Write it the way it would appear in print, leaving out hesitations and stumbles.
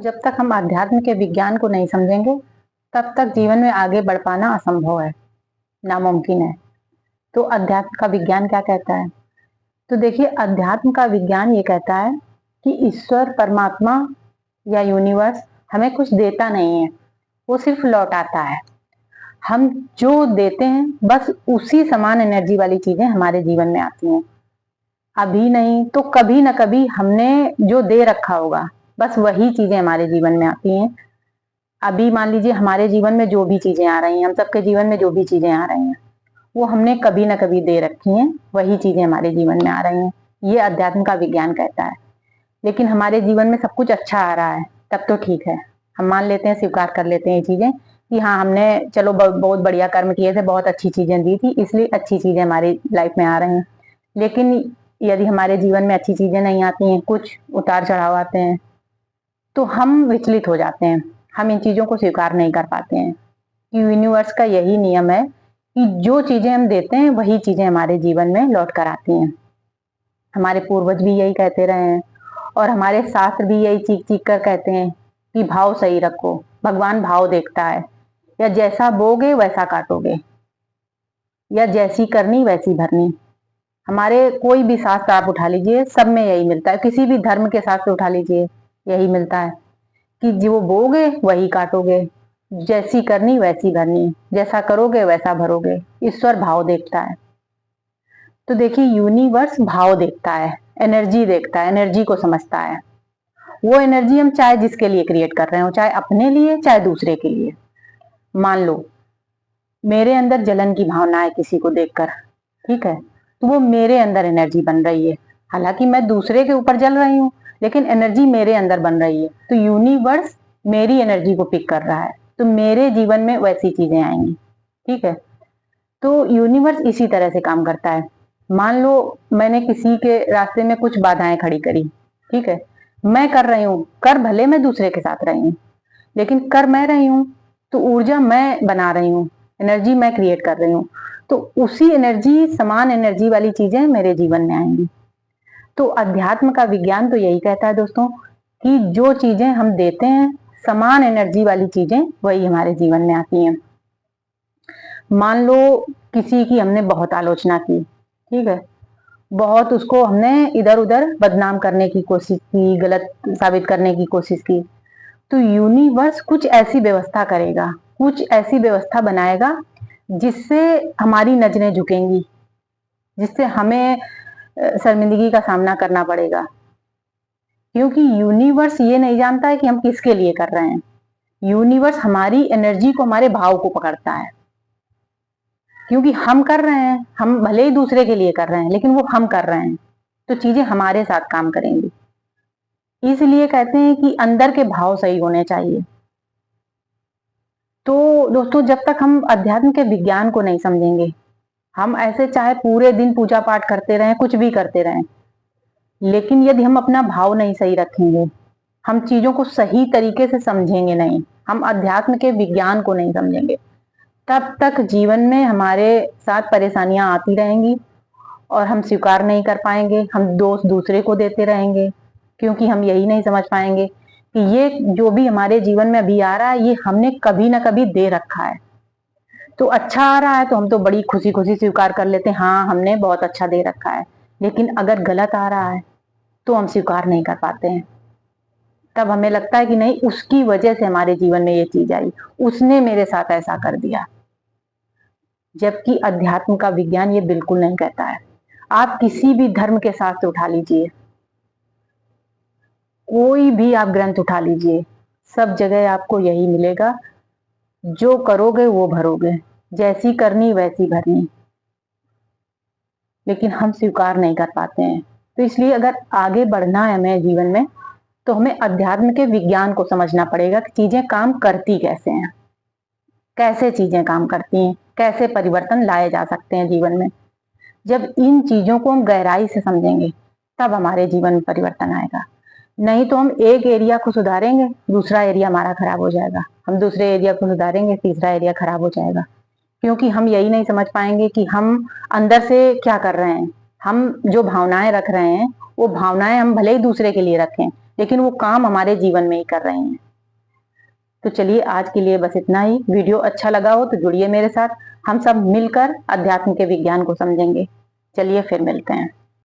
जब तक हम अध्यात्म के विज्ञान को नहीं समझेंगे तब तक जीवन में आगे बढ़ पाना असंभव है, नामुमकिन है। तो अध्यात्म का विज्ञान क्या कहता है? तो देखिए, अध्यात्म का विज्ञान ये कहता है कि ईश्वर, परमात्मा या यूनिवर्स हमें कुछ देता नहीं है, वो सिर्फ लौटाता है। हम जो देते हैं बस उसी समान एनर्जी वाली चीजें हमारे जीवन में आती हैं। अभी नहीं तो कभी ना कभी हमने जो दे रखा होगा बस वही चीजें हमारे जीवन में आती हैं। अभी मान लीजिए हमारे जीवन में जो भी चीजें आ रही हैं, हम सबके जीवन में जो भी चीजें आ रही हैं, वो हमने कभी ना कभी दे रखी हैं, वही चीजें हमारे जीवन में आ रही हैं। ये अध्यात्म का विज्ञान कहता है। लेकिन हमारे जीवन में सब कुछ अच्छा आ रहा है तब तो ठीक है, हम मान लेते हैं, स्वीकार कर लेते हैं ये चीजें कि हाँ, हमने चलो बहुत बढ़िया कर्म किए थे, बहुत अच्छी चीजें दी थी, इसलिए अच्छी चीजें हमारी लाइफ में आ रही हैं। लेकिन यदि हमारे जीवन में अच्छी चीजें नहीं आती हैं, कुछ उतार चढ़ाव आते हैं, तो हम विचलित हो जाते हैं, हम इन चीजों को स्वीकार नहीं कर पाते हैं। यूनिवर्स का यही नियम है कि जो चीजें हम देते हैं वही चीजें हमारे जीवन में लौट कर आती हैं। हमारे पूर्वज भी यही कहते रहे हैं और हमारे शास्त्र भी यही चीख चीख कर कहते हैं कि भाव सही रखो, भगवान भाव देखता है, या जैसा बोगे वैसा काटोगे, या जैसी करनी वैसी भरनी। हमारे कोई भी शास्त्र आप उठा लीजिए, सब में यही मिलता है। किसी भी धर्म के शास्त्र उठा लीजिए, यही मिलता है कि जो बोगे वही काटोगे, जैसी करनी वैसी भरनी, जैसा करोगे वैसा भरोगे। ईश्वर भाव देखता है। तो देखिए, यूनिवर्स भाव देखता है, एनर्जी देखता है, एनर्जी को समझता है। वो एनर्जी हम चाहे जिसके लिए क्रिएट कर रहे हो, चाहे अपने लिए चाहे दूसरे के लिए। मान लो मेरे अंदर जलन की भावना है किसी को देखकर, ठीक है, तो वो मेरे अंदर एनर्जी बन रही है। हालांकि मैं दूसरे के ऊपर जल रही हूँ, लेकिन एनर्जी मेरे अंदर बन रही है। तो यूनिवर्स मेरी एनर्जी को पिक कर रहा है, तो मेरे जीवन में वैसी चीजें आएंगी। ठीक है, तो यूनिवर्स इसी तरह से काम करता है। मान लो मैंने किसी के रास्ते में कुछ बाधाएं खड़ी करी, ठीक है, मैं कर रही हूँ, कर भले मैं दूसरे के साथ रही हूँ, लेकिन कर मैं रही हूँ, तो ऊर्जा मैं बना रही हूँ, एनर्जी मैं क्रिएट कर रही हूँ। तो उसी एनर्जी, समान एनर्जी वाली चीजें मेरे जीवन में आएंगी। तो अध्यात्म का विज्ञान तो यही कहता है दोस्तों कि जो चीजें हम देते हैं, समान एनर्जी वाली चीजें वही हमारे जीवन में आती हैं। मान लो किसी की हमने बहुत आलोचना की, ठीक है, बहुत उसको हमने इधर उधर बदनाम करने की कोशिश की, गलत साबित करने की कोशिश की, तो यूनिवर्स कुछ ऐसी व्यवस्था करेगा, कुछ ऐसी व्यवस्था बनाएगा जिससे हमारी नजरें झुकेंगी, जिससे हमें शर्मिंदगी का सामना करना पड़ेगा। क्योंकि यूनिवर्स ये नहीं जानता है कि हम किसके लिए कर रहे हैं। यूनिवर्स हमारी एनर्जी को, हमारे भाव को पकड़ता है। क्योंकि हम कर रहे हैं, हम भले ही दूसरे के लिए कर रहे हैं, लेकिन वो हम कर रहे हैं, तो चीजें हमारे साथ काम करेंगी। इसलिए कहते हैं कि अंदर के भाव सही होने चाहिए। तो दोस्तों, जब तक हम अध्यात्म के विज्ञान को नहीं समझेंगे, हम ऐसे चाहे पूरे दिन पूजा पाठ करते रहें, कुछ भी करते रहें, लेकिन यदि हम अपना भाव नहीं सही रखेंगे, हम चीजों को सही तरीके से समझेंगे नहीं, हम अध्यात्म के विज्ञान को नहीं समझेंगे, तब तक जीवन में हमारे साथ परेशानियां आती रहेंगी और हम स्वीकार नहीं कर पाएंगे। हम दोष दूसरे को देते रहेंगे, क्योंकि हम यही नहीं समझ पाएंगे कि ये जो भी हमारे जीवन में अभी आ रहा है, ये हमने कभी ना कभी दे रखा है। तो अच्छा आ रहा है तो हम तो बड़ी खुशी खुशी स्वीकार कर लेते हैं, हाँ हमने बहुत अच्छा दे रखा है। लेकिन अगर गलत आ रहा है तो हम स्वीकार नहीं कर पाते हैं। तब हमें लगता है कि नहीं, उसकी वजह से हमारे जीवन में ये चीज आई, उसने मेरे साथ ऐसा कर दिया। जबकि अध्यात्म का विज्ञान ये बिल्कुल नहीं कहता है। आप किसी भी धर्म के शास्त्र उठा लीजिए, कोई भी आप ग्रंथ उठा लीजिए, सब जगह आपको यही मिलेगा, जो करोगे वो भरोगे, जैसी करनी वैसी भरनी। लेकिन हम स्वीकार नहीं कर पाते हैं। तो इसलिए अगर आगे बढ़ना है हमें जीवन में, तो हमें अध्यात्म के विज्ञान को समझना पड़ेगा कि चीजें काम करती कैसे हैं, कैसे चीजें काम करती हैं, कैसे परिवर्तन लाए जा सकते हैं जीवन में। जब इन चीजों को हम गहराई से समझेंगे, तब हमारे जीवन में परिवर्तन आएगा। नहीं तो हम एक एरिया को सुधारेंगे, दूसरा एरिया हमारा खराब हो जाएगा, हम दूसरे एरिया को सुधारेंगे, तीसरा एरिया खराब हो जाएगा। क्योंकि हम यही नहीं समझ पाएंगे कि हम अंदर से क्या कर रहे हैं, हम जो भावनाएं रख रहे हैं वो भावनाएं हम भले ही दूसरे के लिए रखें, लेकिन वो काम हमारे जीवन में ही कर रहे हैं। तो चलिए आज के लिए बस इतना ही। वीडियो अच्छा लगा हो तो जुड़िए मेरे साथ, हम सब मिलकर अध्यात्म के विज्ञान को समझेंगे। चलिए फिर मिलते हैं।